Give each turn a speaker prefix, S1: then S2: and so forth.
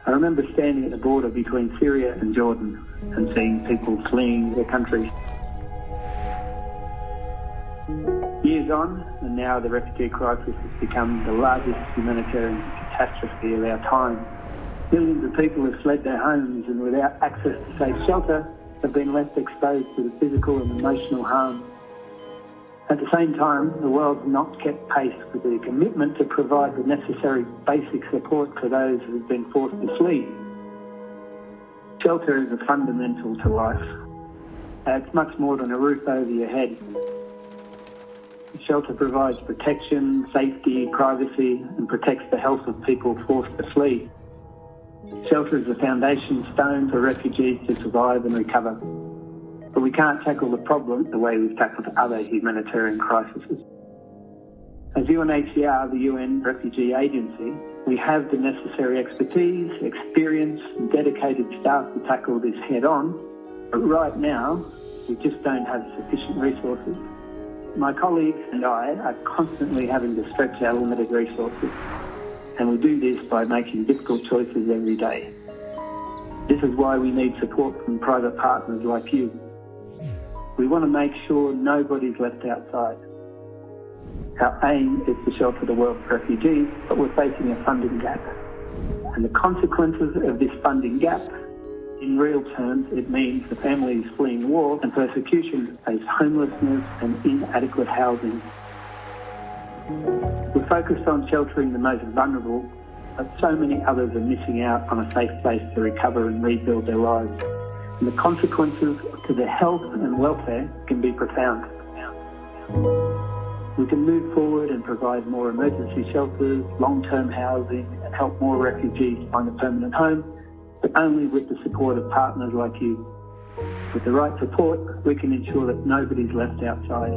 S1: I remember standing at the border between Syria and Jordan and seeing people fleeing their country. Years on, and now the refugee crisis has become the largest humanitarian catastrophe of our time. Millions of people have fled their homes and without access to safe shelter have been left exposed to the physical and emotional harm. At the same time, the world's not kept pace with the commitment to provide the necessary basic support for those who have been forced to flee. Shelter is a fundamental to life. It's much more than a roof over your head. Shelter provides protection, safety, privacy, and protects the health of people forced to flee. Shelter is the foundation stone for refugees to survive and recover. But we can't tackle the problem the way we've tackled other humanitarian crises. As UNHCR, the UN Refugee Agency, we have the necessary expertise, experience, and dedicated staff to tackle this head-on. But right now, we just don't have sufficient resources. My colleagues and I are constantly having to stretch our limited resources, and we do this by making difficult choices every day. This is why we need support from private partners like you. We want to make sure nobody's left outside. Our aim is to shelter the world's refugees, but we're facing a funding gap. And the consequences of this funding gap, in real terms, it means the families fleeing war and persecution face homelessness and inadequate housing. We're focused on sheltering the most vulnerable, but so many others are missing out on a safe place to recover and rebuild their lives. And the consequences to their health and welfare can be profound. We can move forward and provide more emergency shelters, long-term housing, and help more refugees find a permanent home, but only with the support of partners like you. With the right support, we can ensure that nobody's left outside.